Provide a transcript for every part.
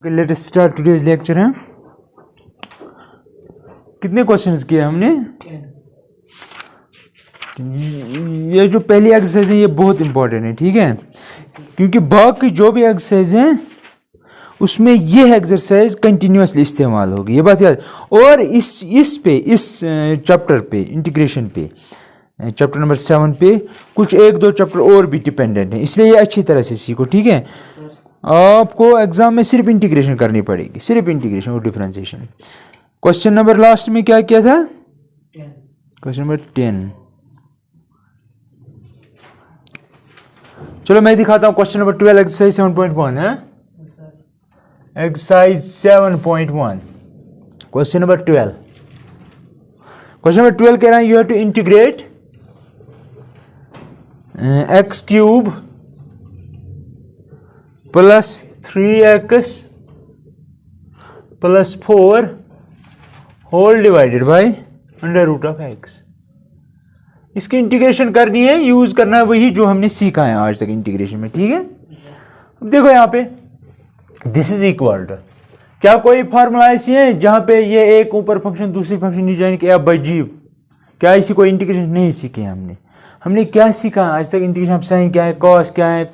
Let's start today's lecture है। कितने questions किए हमने? ये जो पहली एक्सरसाइज है ये बहुत इंपॉर्टेंट है, ठीक है, क्योंकि बाकी जो भी एक्सरसाइज हैं उसमें ये एक्सरसाइज कंटिन्यूअसली इस्तेमाल होगी, ये बात याद। और इस चैप्टर पे, इंटीग्रेशन पे, चैप्टर नंबर 7 पे कुछ एक दो चैप्टर और भी डिपेंडेंट हैं, इसलिए ये अच्छी तरह से सीखो, ठीक है। आपको एग्जाम में सिर्फ इंटीग्रेशन करनी पड़ेगी, सिर्फ इंटीग्रेशन और डिफरेंशिएशन। क्वेश्चन नंबर लास्ट में क्या किया था? Question number 10। चलो मैं दिखाता हूं क्वेश्चन नंबर 12 एक्सरसाइज 7.1 है। Exercise 7.1 question number 12। Question number 12 कह रहा है you have to integrate x cube plus 3x plus 4 whole divided by under root of x। इसकी इंटीग्रेशन करनी है, यूज करना है वही जो हमने सीखा है आज तक इंटीग्रेशन में, ठीक है। अब देखो यहां पे दिस इज इक्वल टू, क्या कोई फार्मूला ऐसी है जहां पे ये एक ऊपर फंक्शन दूसरी फंक्शन नीचे जाने के बाई जी, क्या इसी कोई इंटीग्रेशन नहीं सीखे हमने क्या सीखा आज तक? इंटीग्रेशन साइन क्या है, कॉस क्या है,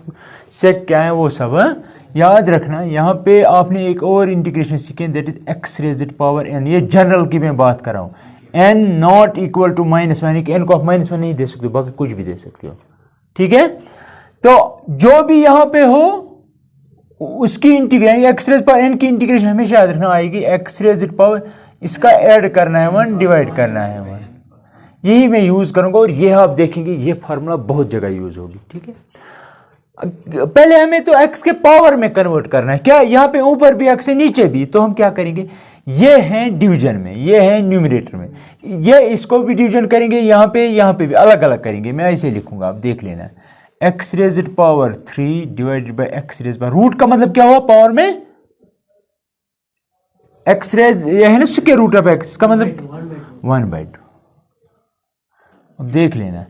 सेक क्या है, वो सब याद रखना। यहाँ पे आपने एक और इंटीग्रेशन सीखे, that is X raised power N. ये जनरल की मैं बात कर रहा हूँ। एन नॉट इक्वल टू -1, यानी कि एन को आप -1 नहीं दे सकते, बाकी कुछ भी दे सकते हो, ठीक है। तो जो भी यहाँ पे हो उसकी integration, X raise power N की इंटीग्रेशन हमेशा याद रखना आएगी एक्स रेज़्ड पावर, इसका ऐड करना है 1, डिवाइड करना है 1। यही मैं यूज करूंगा और ये आप देखेंगे ये फार्मूला बहुत जगह यूज होगी, ठीक है। पहले हमें तो x के पावर में कन्वर्ट करना है, क्या यहाँ पे ऊपर भी x है नीचे भी, तो हम क्या करेंगे, ये है डिवीजन में, ये है न्यूमरेटर में, ये इसको भी डिवीजन करेंगे, यहाँ पे भी अलग अलग करेंगे। मैं ऐसे लिखूंगा, आप देख लेना, X raised power 3 divided by x raised power, root का मतलब क्या हुआ पावर में, एक्स रेज़ ये है ना स्क्वायर रूट ऑफ x, इसका मतलब 1/2। अब देख लेना,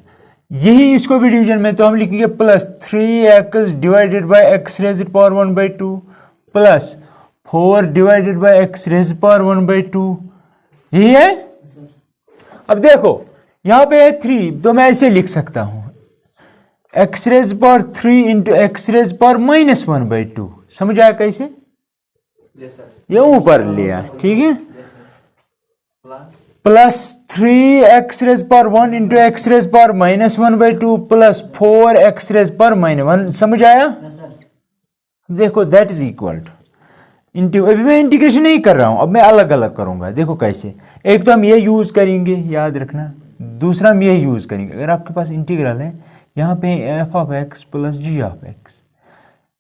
यही इसको भी डिवीजन में, तो हम लिखेंगे plus 3x divided by x raised power 1/2 plus 4 divided by x raised power 1/2, यही है। अब देखो यहां पे है 3, तो मैं ऐसे लिख सकता हूं x raised power 3 into x raised power -1/2। समझ आया कैसे? ये ऊपर लिया, ठीक है, plus 3x rays power 1 into x raise power -1/2 plus 4x rays power -1। समझ आया? देखो that is equal two into, अभी मैं इंटीग्रेशन नहीं कर रहा हूं, अब मैं अलग अलग करूंगा। देखो कैसे, एक तो हम ये यूज करेंगे, याद रखना, दूसरा हम ये यूज करेंगे। अगर आपके पास इंटीग्रल है, यहाँ पे f of x plus G of x,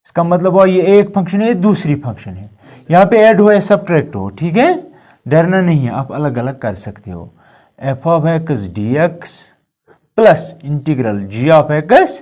इसका मतलब हुआ ये एक फंक्शन है, दूसरी फंक्शन है, यहाँ पे ऐड हो या सब्ट्रैक्ट हो, ठीक है, डरना नहीं है, आप अलग अलग कर सकते हो। F of X D x plus integral G of X.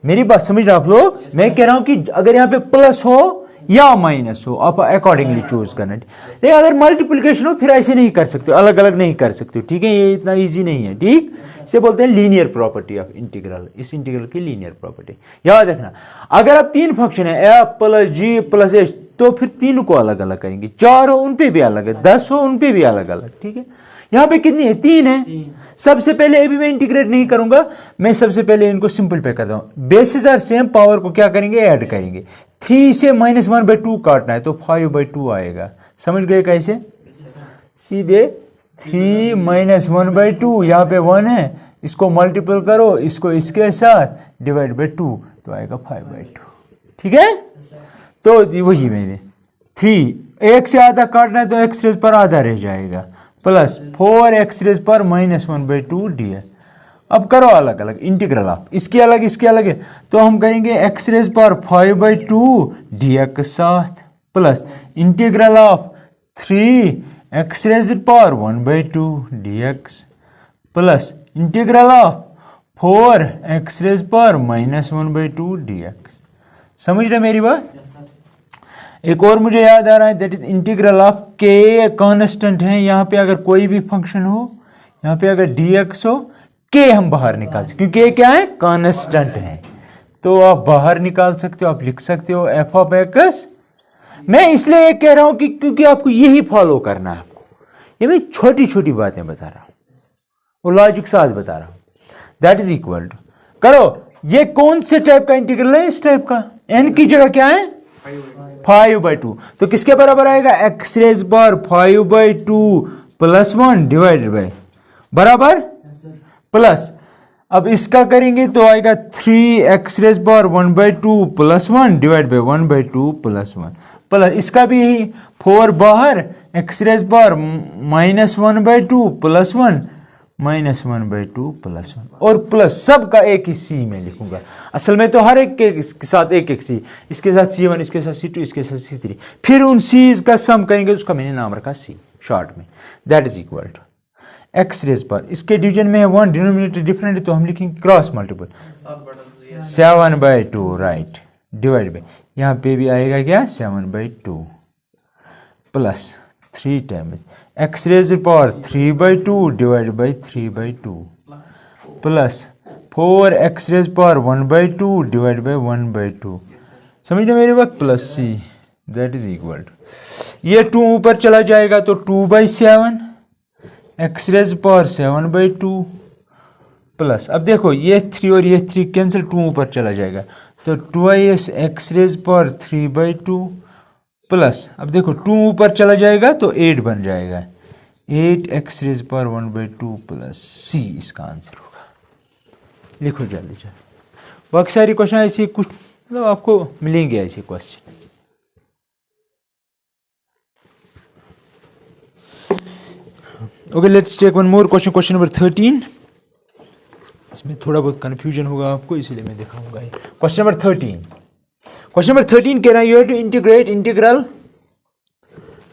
मेरी बात समझ रहे आप लोग? मैं कह रहा हूं कि अगर यहाँ पे प्लस हो या माइनस हो, आप अकॉर्डिंगली चूज करना। लेकिन अगर मल्टीप्लिकेशन हो फिर ऐसे नहीं कर सकते, अलग अलग नहीं कर सकते, ठीक है, ये इतना इजी नहीं है, ठीक। इसे बोलते हैं लीनियर प्रॉपर्टी ऑफ इंटीग्रल, इस इंटीग्रल की लीनियर प्रॉपर्टी याद रखना। अगर आप 3 फंक्शन है एफ प्लस जी प्लस एच, तो फिर 3 को अलग अलग करेंगे, 4 हो उन पे भी अलग है, 10 हो उन पे भी अलग अलग, ठीक है। यहाँ पे कितनी है? 3 है। सबसे पहले अभी मैं इंटीग्रेट नहीं करूंगा, मैं सबसे पहले इनको सिंपल पे करता हूं। बेसिस आर सेम, पावर को क्या करेंगे, ऐड करेंगे। 3 से -1/2 काटना है तो 5/2 आएगा। समझ गए कैसे? सीधे 3 - 1/2, यहाँ पे 1 है, इसको मल्टीपल करो, इसको इसके साथ डिवाइड बाई 2, तो आएगा 5/2, ठीक है। तो वही मैंने 3, 1 से आधा काटना है तो एक्स रेज़ पर आधा रह जाएगा, प्लस 4x रेज़ पर -1/2 डी है। अब करो अलग अलग इंटीग्रल, आप इसकी अलग है, तो हम करेंगे एक्स रेज़ पर 5/2 डी के साथ plus integral of 3x rays पर 1/2 dx plus integral of 4x raise पर -1/2 dx। समझ रहे मेरी बात? एक और मुझे याद आ रहा है, दैट इज इंटीग्रल ऑफ के, कांस्टेंट है, यहाँ पे अगर कोई भी फंक्शन हो, यहाँ पे अगर dx हो, के हम बाहर निकाल सकते, क्योंकि क्या है, कांस्टेंट है। तो आप बाहर निकाल सकते हो, आप लिख सकते हो एफ ऑफ एक्स। मैं इसलिए कह रहा हूं कि क्योंकि आपको यही फॉलो करना है। आपको ये मैं छोटी छोटी बातें बता रहा हूं और लॉजिक साथ बता रहा हूं। दैट इज इक्वल टू, करो, ये कौन से टाइप का इंटीग्रल है? इस टाइप का। एन की जगह क्या है? 5/2। तो किसके बराबर आएगा? एक्स रेज पर 5/2 प्लस 1 डिवाइडेड बाई बराबर प्लस, अब इसका करेंगे तो आएगा 3x raise power 1/2 plus 1 divide by 1/2 plus 1 plus, इसका भी 4 बाहर, x raise power -1/2 plus 1 -1/2 plus 1 और प्लस सबका एक ही सी में लिखूंगा। असल में तो हर एक के साथ एक एक सी, इसके साथ C1, इसके साथ C2, इसके साथ C3, फिर उन सीज का सम करेंगे, उसका मैंने नाम रखा C शॉर्ट में। That is equal to X raise पर, इसके डिवीजन में है 1, डिनोमिनेटर डिफरेंट है तो हम लिखेंगे cross multiple 7/2 right divide by, यहाँ पे भी आएगा क्या 7/2 plus 3 times x raise power 3/2 divide by 3/2 plus 4x raise power 1/2 divide by 1/2, समझना मेरे वक्त, plus C। That is equal to, ये 2 ऊपर चला जाएगा तो 2/7 एक्स रेज पावर 7/2 प्लस, अब देखो ये 3 और ये 3 कैंसिल, 2 ऊपर चला जाएगा तो 2x x raise power 3/2 plus, अब देखो 2 ऊपर चला जाएगा तो 8 बन जाएगा, 8x raise power 1/2 plus C इसका आंसर होगा। लिखो जल्दी जल्दी, बाकी सारी क्वेश्चन ऐसे कुछ मतलब आपको मिलेंगे ऐसे question. Okay, let's take one more question, question number 13। इसमें थोड़ा बहुत कंफ्यूजन होगा आपको, इसलिए मैं दिखाऊंगा। क्वेश्चन नंबर 13, क्वेश्चन नंबर 13 कह रहा है you have to integrate integral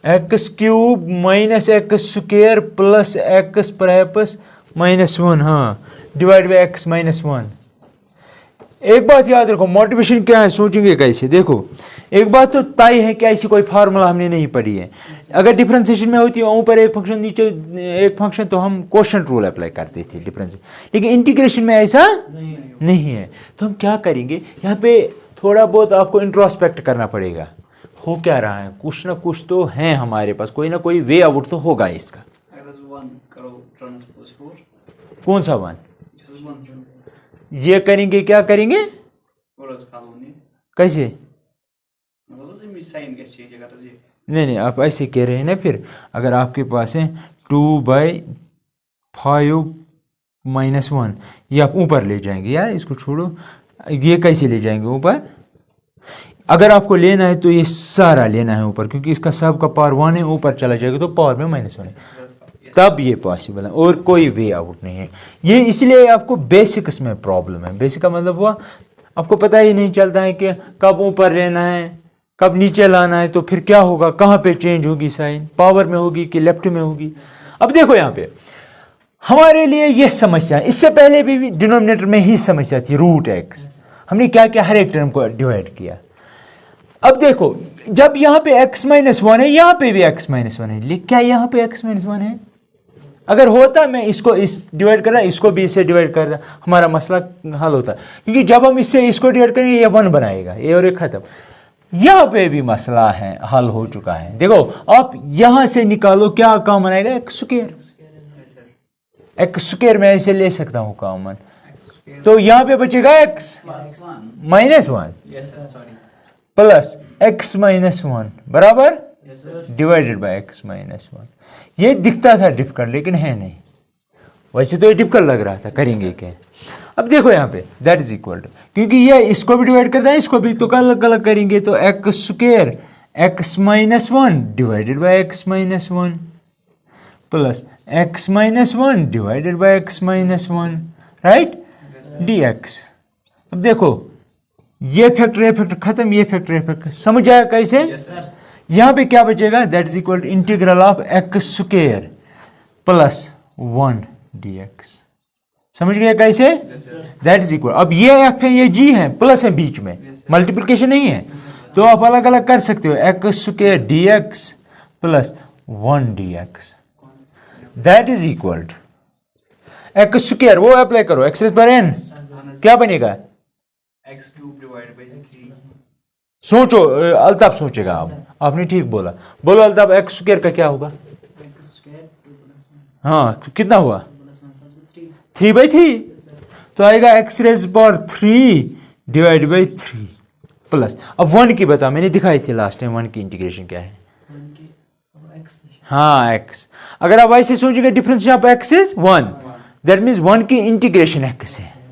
x³ minus x² plus x perhaps -1, हाँ, डिवाइड बाई x -1। एक बात याद रखो, मोटिवेशन क्या है, सोचेंगे कैसे। देखो, एक बात तो तय है कि ऐसी कोई फार्मूला हमने नहीं पढ़ी है। अगर डिफरेंशिएशन में होती है ऊपर एक फंक्शन नीचे एक फंक्शन तो हम क्वोशिएंट रूल अप्लाई करते थे डिफरेंस, लेकिन इंटीग्रेशन में ऐसा नहीं है। तो हम क्या करेंगे, यहाँ पे थोड़ा बहुत आपको इंट्रोस्पेक्ट करना पड़ेगा। हो क्या रहा है, कुछ ना कुछ तो है हमारे पास, कोई ना कोई वे आउट तो होगा इसका। कौन सा 1? ये करेंगे, क्या करेंगे, कैसे? नहीं, आप ऐसे कह रहे हैं ना। फिर अगर आपके पास है 2/5 -1, ये आप ऊपर ले जाएंगे, यार इसको छोड़ो, ये कैसे ले जाएंगे ऊपर? अगर आपको लेना है तो ये सारा लेना है ऊपर, क्योंकि इसका सब का पावर 1 है, ऊपर चला जाएगा तो पावर में -1 है, तब ये पॉसिबल है, और कोई वे आउट नहीं है। ये इसलिए आपको बेसिक्स में प्रॉब्लम है। बेसिक का मतलब हुआ आपको पता ही नहीं चलता है कि कब ऊपर लेना है कब नीचे लाना है, तो फिर क्या होगा, कहाँ पे चेंज होगी साइन, पावर में होगी कि लेफ्ट में होगी। अब देखो यहाँ पे हमारे लिए ये समस्या, इससे पहले भी डिनोमिनेटर में ही समस्या थी, √x। हमने क्या किया, हर एक टर्म को डिवाइड किया। अब देखो, जब यहाँ पे x -1 है, यहाँ पे भी x -1 है, लेकिन क्या यहाँ पे x -1 है? अगर होता, मैं इसको इस डिवाइड कर रहा, इसको भी इससे डिवाइड कर रहा, हमारा मसला हल होता। क्योंकि जब हम इससे इसको डिवाइड करेंगे ये 1 बनाएगा, ये और एक खत्म। यहाँ पे भी मसला है, हल हो चुका है। देखो, आप यहां से निकालो, क्या कॉमन आएगा, x²। x² में ऐसे ले सकता हूं कॉमन, तो यहां पे बचेगा x -1 प्लस x -1 बराबर डिवाइडेड बाय x -1। ये दिखता था डिफिकल्ट, लेकिन है नहीं। वैसे तो ये डिफिकल्ट लग रहा था, करेंगे क्या। अब देखो यहाँ पे दैट इज इक्वल टू, क्योंकि ये इसको भी डिवाइड करता है, इसको भी, तो अलग अलग करेंगे तो x² x -1 divided by x -1 plus x -1 divided by x -1 right dx। अब देखो, ये फैक्टर खत्म, ये फैक्टर समझ आया कैसे? यहाँ पे क्या बचेगा, that is equal to integral of x² plus 1 dx। समझ गया कैसे? दैट इज इक्वल, अब ये f है, ये g है, प्लस है बीच में, मल्टीप्लिकेशन नहीं है, तो आप अलग अलग कर सकते हो, x² dx plus 1 dx। That is equal to x², वो अप्लाई करो, x पर n क्या बनेगा, एक्स क्यूब डिवाइड बाई 3। सोचो, अल्ताफ सोचेगा। आपने ठीक बोला। बोलो अल्ताफ, एक्स स्क्वायर का क्या होगा? हाँ, कितना हुआ? 3/3। तो आएगा x raise power 3 divide by 3 plus. अब 1 की बता, मैंने दिखाई थी लास्ट टाइम 1 की इंटीग्रेशन क्या है। हाँ, एक्स। अगर आप ऐसे सोचिएगा differentiation of x is 1, that means 1 की इंटीग्रेशन एक्स है।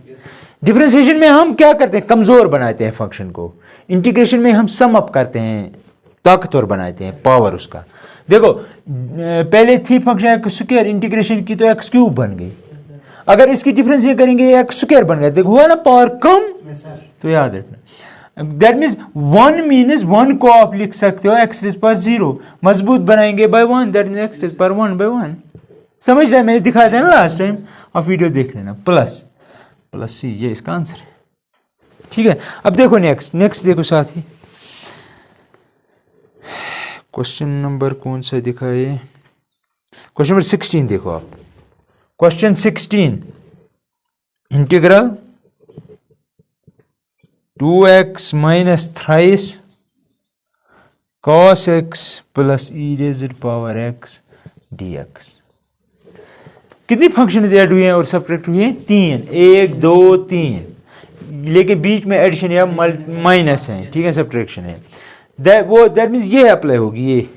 डिफरेंशिएशन में हम क्या करते हैं? कमजोर बनाते हैं फंक्शन को। इंटीग्रेशन में हम सम अप करते हैं, ताकतवर बनाते हैं, पावर उसका। देखो, पहले थी फंक्शन एक्स स्क्वायर, इंटीग्रेशन की तो एक्स क्यूब बन गई। अगर इसकी डिफरेंशिएट करेंगे एक्स स्क्वायर बन गया। देखो हुआ ना पावर कम, तो याद रखना। दैट मीन्स 1 मीन्स 1 को आप लिख सकते हो एक्स रेज पावर 0, मजबूत बनाएंगे by 1, that means x raise power 1/1। समझ रहे? मैंने दिखाया था ना लास्ट टाइम, आप वीडियो देख लेना। प्लस सी, ये इसका आंसर है। ठीक है, अब देखो नेक्स्ट देखो साथी, क्वेश्चन नंबर कौन सा दिखाए? क्वेश्चन नंबर 16 देखो आप। Question 16, integral 2x minus thrice cos x plus e raised power x dx। कितनी फंक्शंस ऐड हुए हैं और सब्ट्रैक्ट हुए हैं? 3, 1 2 3, लेकिन बीच में एडिशन या माइनस है, ठीक है, सब्ट्रैक्शन है। दैट मीन्स ये अप्लाई होगी ये,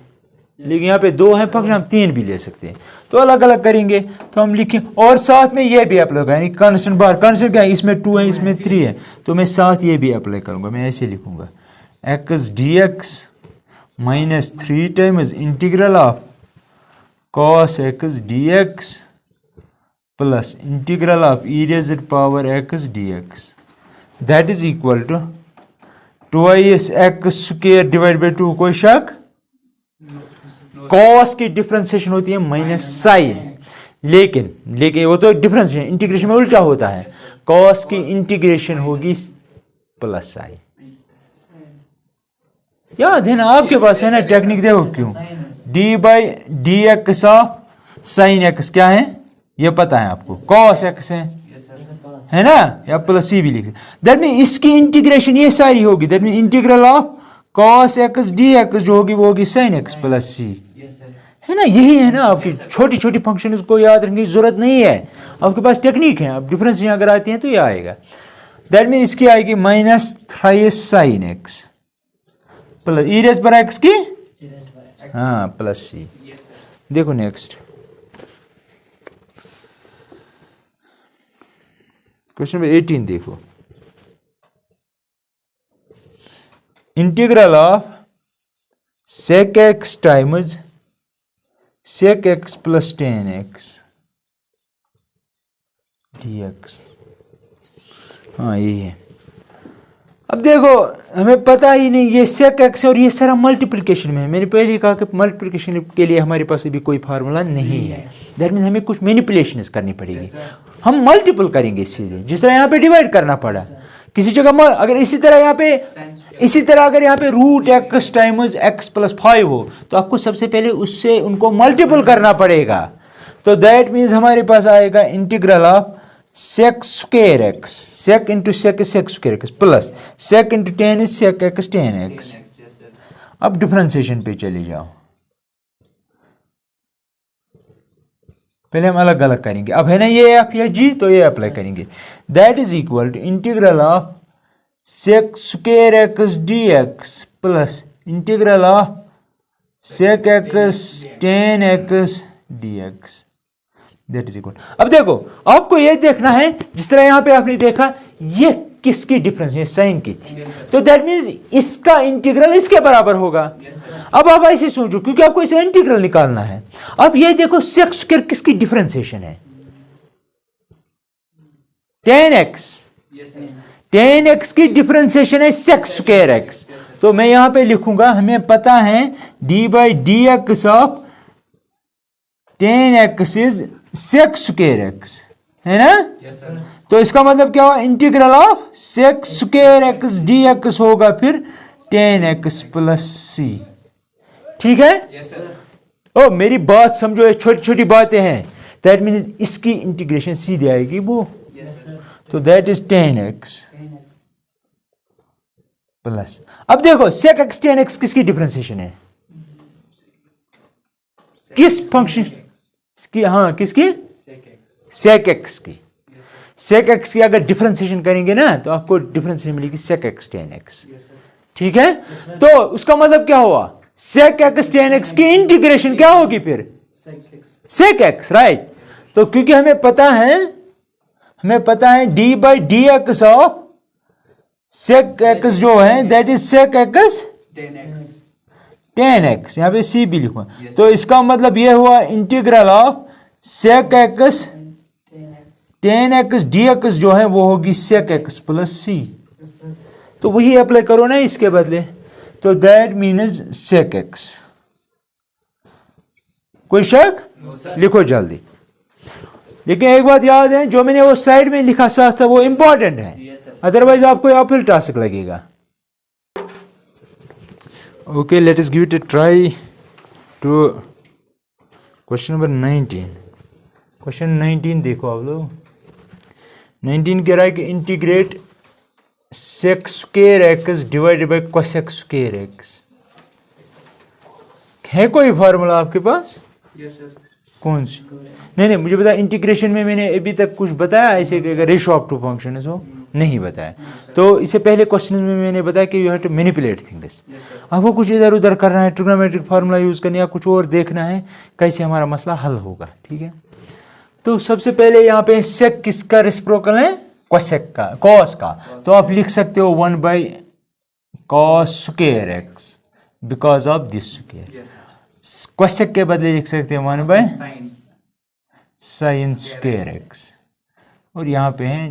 लेकिन यहाँ पे 2 है फंक्शन, हम 3 भी ले सकते हैं। तो अलग अलग करेंगे तो हम लिखें, और साथ में ये भी अप्लाई होगा, यानी कांस्टेंट बार। कांस्टेंट क्या है? इसमें 2 है, इसमें 3 है, तो मैं साथ ये भी अप्लाई करूंगा। मैं ऐसे लिखूंगा x dx minus 3 times integral of cos x dx plus integral of e raised power x dx, that is equal to 2x square divide by 2। कोई शक? कॉस की डिफरेंशिएशन होती है माइनस साइन, लेकिन वो तो डिफरेंशिएशन, इंटीग्रेशन में उल्टा होता है। कॉस की इंटीग्रेशन होगी प्लस साइन। याद है ना आपके पास, है ना टेक्निक? देखो क्यों, D by d x of sine x क्या है ये पता है आपको, कॉस एक्स है ना, या प्लस सी भी लिख सकते। दैट मीन इसकी इंटीग्रेशन ये सारी होगी, that mean integral of cos x D x जो होगी वो होगी साइन एक्स प्लस सी, है ना? यही है ना आपकी छोटी छोटी फंक्शन, उसको याद रखने की जरूरत नहीं है, आपके पास टेक्निक है। अब डिफरेंस अगर आती है तो ये आएगा। दैट मीन इसकी आएगी minus thrice sine x plus ई रेज़ पर एक्स की, हाँ, प्लस सी। देखो नेक्स्ट क्वेश्चन नंबर 18 देखो, integral of sec x times sec x plus tan x dx। हाँ यही है। अब देखो हमें पता ही नहीं, ये sec x और ये सारा मल्टीप्लिकेशन में है। मैंने पहले ही कहा कि मल्टीप्लिकेशन के लिए हमारे पास अभी कोई फार्मूला नहीं है, दैट मीन हमें कुछ मैनिपुलेशंस करनी पड़ेगी। हम मल्टीपल करेंगे सीधे, जिस तरह यहाँ पे डिवाइड करना पड़ा किसी जगह। अगर इसी तरह अगर यहाँ पे root x times x plus 5 हो तो आपको सबसे पहले उससे उनको मल्टीपल करना पड़ेगा। तो दैट मीन्स हमारे पास आएगा integral of sec square x, sec into sec square x plus sec into tan is sec x tan x। अब डिफरेंशिएशन पे चले जाओ, पहले हम अलग अलग करेंगे। अब है ना ये एफ या जी, तो ये अप्लाई करेंगे। That is equal to integral of sec square x D x plus integral of sec x tan x dx, that is equal. अब देखो आपको ये देखना है, जिस तरह यहां पे आपने देखा ये किसकी डिफरेंस है, साइन की थी, तो दैट मींस इसका इंटीग्रल इसके बराबर होगा। अब आप ऐसे सोचो, क्योंकि आपको इसका इंटीग्रल निकालना है। अब ये देखो sec स्क्वायर किसकी डिफरेंशिएशन है, tan x की डिफरेंशिएशन है sec स्क्वायर x। तो मैं यहां पे लिखूंगा, हमें पता है d by d x of tan x is sec square x, है ना? तो इसका मतलब क्या हुआ, integral of sec square x dx होगा फिर tan x प्लस सी। ठीक है? ओ मेरी बात समझो, ये छोटी छोटी बातें हैं। दैट मीन्स इसकी इंटीग्रेशन सीधे आएगी वो, तो that is tan x plus, अब देखो sec x tan x किसकी डिफरेंशिएशन है, किस फंक्शन की, हाँ किसकी, sec x की। sec x की अगर डिफरेंशिएशन करेंगे ना तो आपको डिफरेंशिएशन मिलेगी sec x tan x, ठीक है। तो उसका मतलब क्या हुआ, sec x tan x की इंटीग्रेशन क्या होगी फिर, sec x, राइट। तो क्योंकि हमें पता है d by d x of sec x जो है that is sec x tan x, यहां पे c भी लिखूंगा। तो इसका मतलब यह हुआ integral of sec x tan x dx जो है वो होगी sec x प्लस c। तो वही अप्लाई करो ना इसके बदले, तो दैट मीन्स sec x। कोई शक, लिखो जल्दी। लेकिन एक बात याद है, जो मैंने वो साइड में लिखा साथ साथ वो इंपॉर्टेंट है, अदरवाइज आपको अपहिल टास्क लगेगा। Okay, let us give it a try to question number 19। Question 19 देखो आप लोग। 19 कह रहा है कि integrate sec square x divided by cosec square x. है कोई फार्मूला आपके पास? Yes sir. कौन सी? नहीं, मुझे बताया इंटीग्रेशन में मैंने अभी तक कुछ बताया ऐसे कि रेशो ऑफ टू फंक्शन हो, नहीं बताया। तो इससे पहले क्वेश्चन में मैंने बताया कि you have to manipulate things. आपको कुछ इधर उधर करना है, ट्रिग्नोमेट्रिक फार्मूला यूज करना या कुछ और देखना है कैसे हमारा मसला हल होगा, ठीक है। तो सबसे पहले यहाँ पे सेक किसका रेसिप्रोकल है, कोसेक का, कॉस का। तो आप लिख सकते हो 1 by cos square x because of this square. Cosec के बदले लिख सकते हैं 1 बाई साइन स्क्वायर एक्स, और यहाँ पे है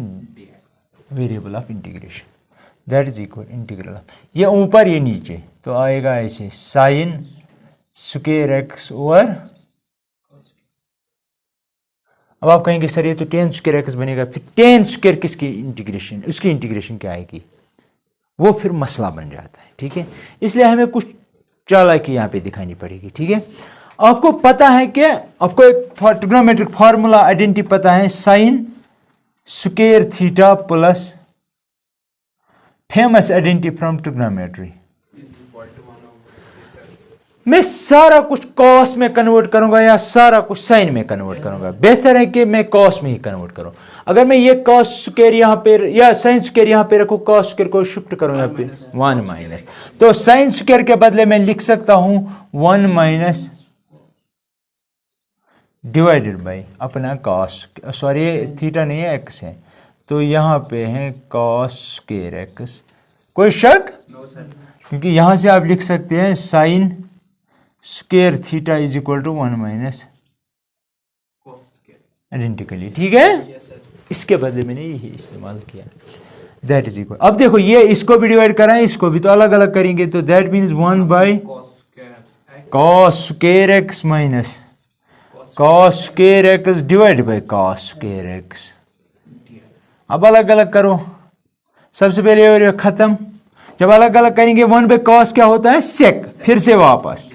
variable of integration that is equal integral of, ये ऊपर ये नीचे, तो आएगा ऐसे साइन स्क्वायर एक्स ओवर, अब आप कहेंगे सर ये तो टेन स्क्वायर एक्स बनेगा, फिर टेन स्क्वायर किसकी इंटीग्रेशन, उसकी इंटीग्रेशन क्या आएगी, वो फिर मसला बन जाता है, ठीक है। इसलिए हमें कुछ चालाकी यहाँ पे दिखानी पड़ेगी, ठीक है। आपको पता है कि आपको एक ट्रिग्नोमेट्रिक फार्मूला आइडेंटिटी पता है, sign square theta plus famous identity from trigonometry. मैं सारा कुछ कॉस में कन्वर्ट करूंगा या सारा कुछ साइन में कन्वर्ट करूंगा, बेहतर है कि मैं कॉस में ही कन्वर्ट करूं। अगर मैं ये कॉस स्क्वायर यहां पे या साइन स्क्वायर यहां पे रखूं, कॉस स्क्वायर को शिफ्ट करूं यहाँ पे 1 माइनस, तो साइन स्क्वायर के बदले मैं लिख सकता हूं 1 माइनस डिवाइडेड बाई अपना कॉस, सॉरी थीटा नहीं है एक्स है, तो यहां पे है कॉस स्क्वायर एक्स। कोई शक? No sir. क्योंकि यहां से आप लिख सकते हैं sine square theta is equal to 1 minus identically, ठीक है। इसके बदले मैंने यही इस्तेमाल किया, दैट इज इक्वल। अब देखो ये इसको भी डिवाइड कराएं, इसको भी, तो अलग अलग करेंगे, तो that means 1 by cos square x minus cos square x divide by cos square x. अब अलग अलग करो, सबसे पहले और खत्म। जब अलग अलग करेंगे 1 बाई कॉस क्या होता है, सेक, फिर से वापस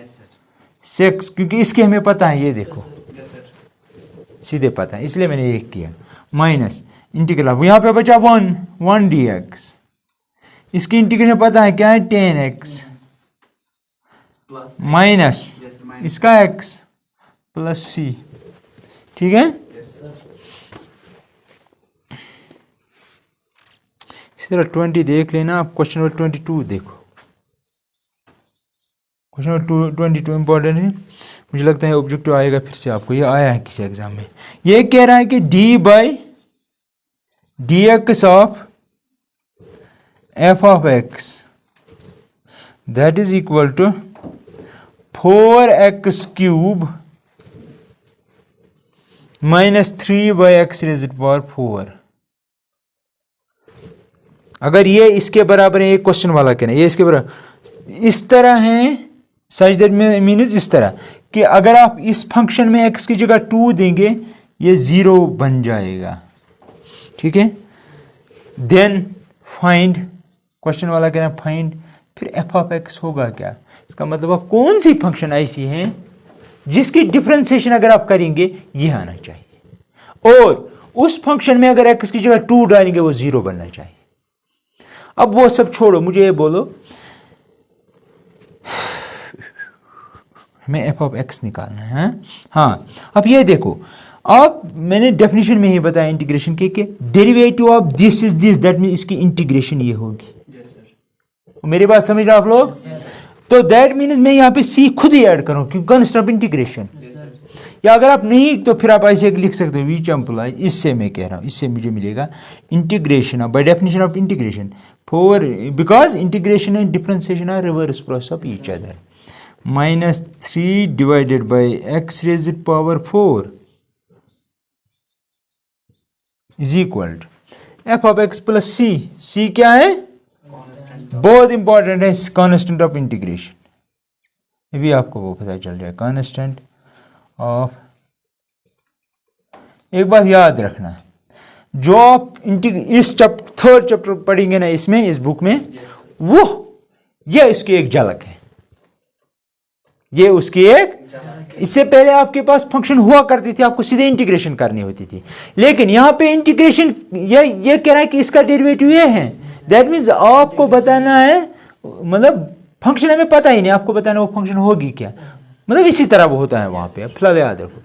सेक, क्योंकि इसके हमें पता है, ये देखो सीधे पता है, इसलिए मैंने ये किया, माइनस इंटीग्रल, यहाँ पे बचा 1 डी एक्स, इसकी इंटीग्रेशन पता है क्या है, 10 एक्स माइनस इसका x प्लस सी, ठीक है। इस तरह 20 देख लेना आप। क्वेश्चन नंबर 22 देखो, क्वेश्चन नंबर 22 इंपॉर्टेंट है, मुझे लगता है ऑब्जेक्टिव आएगा फिर से आपको, ये आया है किसी एग्जाम में। ये कह रहा है कि d by d x of f of x that is equal to 4x cube minus 3 by x raise power 4। अगर ये इसके बराबर है, ये क्वेश्चन वाला कहना है ये इसके बराबर इस तरह है, सच दैट मीन्स इस तरह कि अगर आप इस फंक्शन में x की जगह 2 देंगे ये 0 बन जाएगा, ठीक है। देन फाइंड, क्वेश्चन वाला कहना है फाइंड, फिर एफ ऑफ एक्स होगा क्या, इसका मतलब कौन सी फंक्शन ऐसी है जिसकी डिफरेंशिएशन अगर आप करेंगे ये आना चाहिए, और उस फंक्शन में अगर x की जगह 2 डालेंगे वो 0 बनना चाहिए। अब वो सब छोड़ो, मुझे ये बोलो, हमें एफ ऑफ एक्स निकालना है। हाँ, अब ये देखो, अब मैंने डेफिनेशन में ही बताया इंटीग्रेशन के derivative of this is this, that mean इसकी इंटीग्रेशन ये होगी। मेरी बात समझ रहे हो आप लोग? तो दैट मीन्स मैं यहाँ पे सी खुद ही ऐड करूँ क्योंकि कांस्टेंट ऑफ इंटीग्रेशन। या अगर आप नहीं तो फिर आप ऐसे लिख सकते हो विच एम्प्लॉय, इससे मैं कह रहा हूँ, इससे मुझे मिलेगा integration of, by definition of integration for, because integration and differentiation are reverse process of each other, -3 divided by x raised power 4 is equal to F of x plus C. C क्या है? बहुत important है, constant of integration. ये भी आपको वो पता चल जाए, कांस्टेंट ऑफ। एक बात याद रखना, जो आप इस थर्ड चैप्टर पढ़ेंगे ना इसमें, इस बुक में, वो ये इसकी एक झलक है, ये उसकी एक। इससे पहले आपके पास फंक्शन हुआ करती थी, आपको सीधे इंटीग्रेशन करनी होती थी, लेकिन यहां पे इंटीग्रेशन ये कह रहा है कि इसका डेरिवेटिव ये है। दैट मीन्स आपको बताना है, मतलब फंक्शन हमें पता ही नहीं, आपको बताना वो फंक्शन होगी क्या, मतलब इसी तरह वो होता है वहां पे, फिलहाल याद रखो।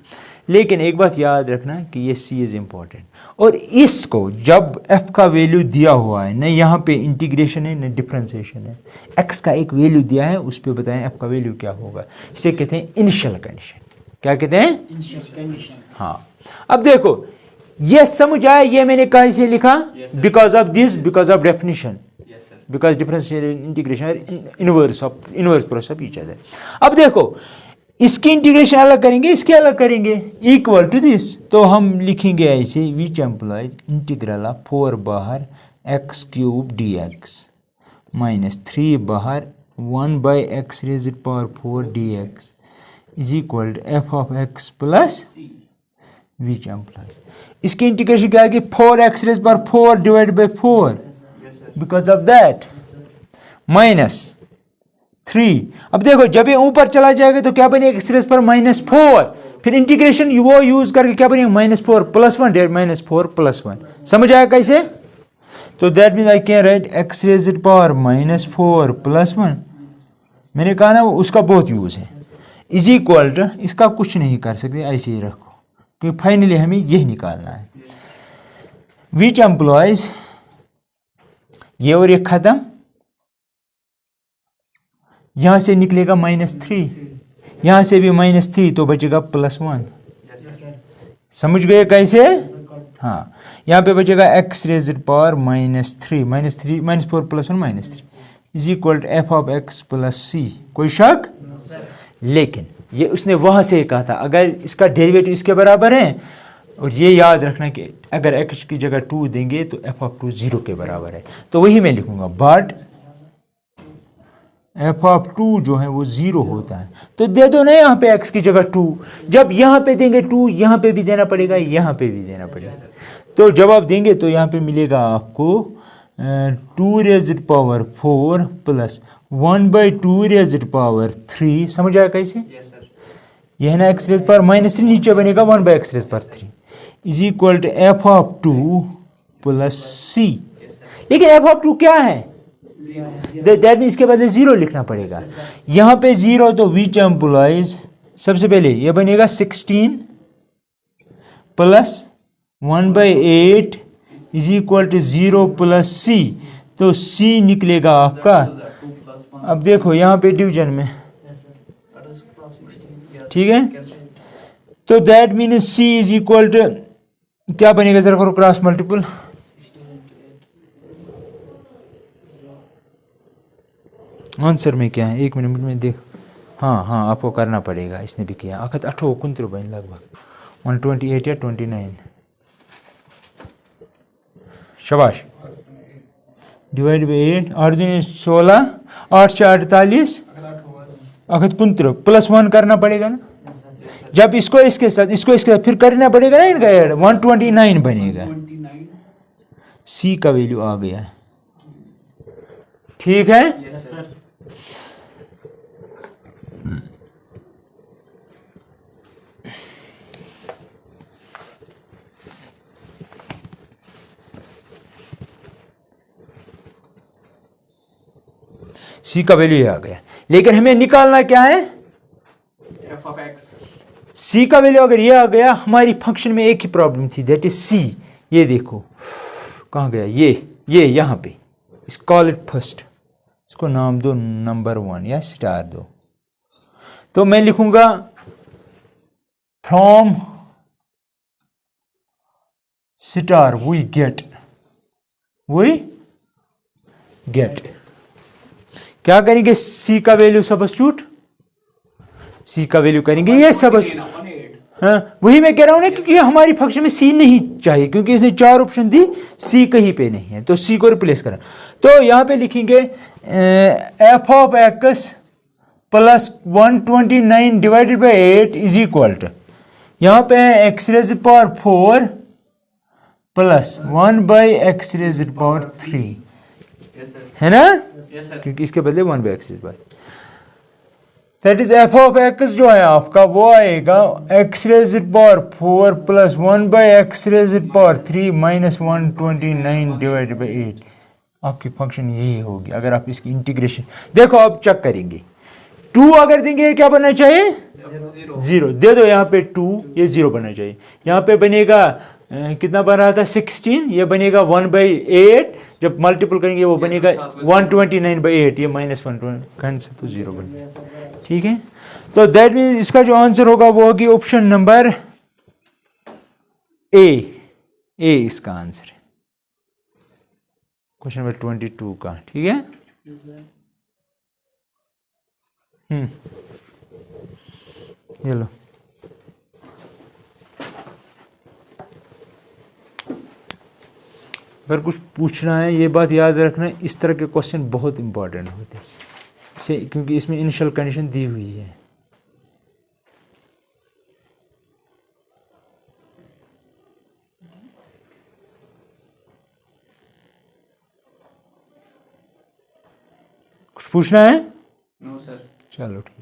लेकिन एक बात याद रखना कि ये सी इज इंपॉर्टेंट, और इसको जब एफ का वैल्यू दिया हुआ है, न यहाँ पे इंटीग्रेशन है न डिफरेंशिएशन है, एक्स का एक वैल्यू दिया है, उस पर बताएं एफ का वैल्यू क्या होगा। इसे कहते हैं इनिशियल कंडीशन। क्या कहते हैं? Initial condition. हाँ, अब देखो ये समझ आया, ये मैंने कहा इसे लिखा, because of this, because of definition, because differential integration inverse process of each other. अब देखो इसकी इंटीग्रेशन अलग करेंगे, इसके अलग करेंगे, इक्वल टू दिस, तो हम लिखेंगे ऐसे, विच एम्प्लॉयज इंटीग्रल ऑफ 4 बाहर एक्स क्यूब डी एक्स -3 बाहर 1 by x raised power 4 d x is equal to F of x plus which implies. इसकी इंटीग्रेशन क्या है? 4 x raised power 4 divide by 4, because of that -3। अब देखो जब ये ऊपर चला जाएगा तो क्या बनेगा? एक्स रेज़ पर -4, फिर इंटीग्रेशन वो यूज करके क्या बनेगा? -4 + 1 -4 + 1। समझ आया कैसे? तो that mean I can write x raised power -4 + 1। मैंने कहा ना उसका बहुत यूज है, इज इक्वल टू, इसका कुछ नहीं कर सकते, ऐसे ही रखो क्योंकि फाइनली हमें यही निकालना है। विच एम्प्लॉयज, ये और ये खत्म, यहां से निकलेगा -3, यहां से भी -3, तो बचेगा +1। समझ गए कैसे? हाँ, यहां पे बचेगा X raised power -3 -4 + 1 -3 is equal to F of x plus C. कोई शक? लेकिन ये उसने वहां से कहा था अगर इसका डेरिवेटिव इसके बराबर है, और ये याद रखना कि अगर एक्स की जगह 2 देंगे तो एफ ऑफ 2 0 के बराबर है, तो वही मैं लिखूंगा, बट एफ ऑफ 2 जो है वो 0 होता है, तो दे दो ना यहाँ पे x की जगह 2। जब यहाँ पे देंगे 2, यहाँ पे भी देना पड़ेगा, यहाँ पे भी देना पड़ेगा, तो जब आप देंगे तो यहाँ पे मिलेगा आपको 2 raised power 4 plus 1 by 2 raised power 3। समझ आया कैसे? यह है ना एक्स रेज़ पावर -3, नीचे बनेगा 1 by x raise power 3 is equal to F of 2 plus C. लेकिन एफ ऑफ 2 क्या है? दैट मीन इसके बदले 0 लिखना पड़ेगा। यहां पे 0, तो विच एम्प्लॉयज, सबसे पहले ये बनेगा 16 plus 1/8 is equal to 0 plus C, तो सी निकलेगा आपका। अब देखो यहां पे डिवीजन में, ठीक है, तो that mean C is equal to क्या बनेगा, जरा करो क्रॉस मल्टीपल, आंसर में क्या है, 1 मिनट में देख। हाँ आपको करना पड़ेगा, इसने भी किया। 8 बन लगभग 128 या 29। शाबाश। डिवाइड बाई 8, 8 दूनी 16, 8 से 48, 8 प्लस 1 करना पड़ेगा ना। जब इसको इसके साथ फिर करना पड़ेगा ना इनका ऐड, 129 बनेगा। सी का वैल्यू आ गया, ठीक है। सी का वैल्यू ये आ गया, लेकिन हमें निकालना क्या है, एफ ऑफ एक्स। सी का वैल्यू अगर ये आ गया, हमारी फंक्शन में एक ही प्रॉब्लम थी, दैट इज सी। ये देखो कहाँ गया, ये यहाँ पे, इस कॉल इट फर्स्ट, इसको नाम दो नंबर 1 या स्टार दो। तो मैं लिखूंगा फ्रॉम स्टार वी गेट क्या करेंगे, सी का वैल्यू सब्स्टिट्यूट, सी का वैल्यू करेंगे ये सब्स्टिट्यूट। हाँ वही मैं कह रहा हूं ना, क्योंकि हमारी फंक्शन में सी नहीं चाहिए, क्योंकि इसने 4 ऑप्शन दी, सी कहीं पे नहीं है, तो सी को रिप्लेस करें। तो यहां पे लिखेंगे f of x plus 129 divided by 8 is equal to, यहां पे x raise power 4 plus 1 by x raise power 3, yes sir. है ना, यस सर। क्योंकि इसके बदले 1 by x raise power, that is f of x जो है आपका वो आएगा x raise power 4 plus 1 by x raise power 3 minus 129 divided by 8। आपकी फंक्शन यही होगी अगर आप इसकी इंटीग्रेशन देखो, अब चेक करेंगे। 2 अगर देंगे क्या बनना चाहिए, 0 दे दो, यहाँ पे 2 ये 0 बनना चाहिए, यहाँ पे बनेगा कितना बन रहा था 16, ये बनेगा 1 बाई 8, जब मल्टीपल करेंगे वो बनेगा 129 बाई 8, ये माइनस 120 से तो 0 बनेगा। ठीक है, तो दैट मीन इसका जो आंसर होगा वो होगी ऑप्शन नंबर ए इसका आंसर है, क्वेश्चन नंबर 22 का। ठीक है, ये लो, अगर कुछ पूछना है ये बात याद रखना, इस तरह के क्वेश्चन बहुत इंपॉर्टेंट होते हैं, इसे क्योंकि इसमें इनिशियल कंडीशन दी हुई है। कुछ पूछना है, नो सर। चलो ठीक।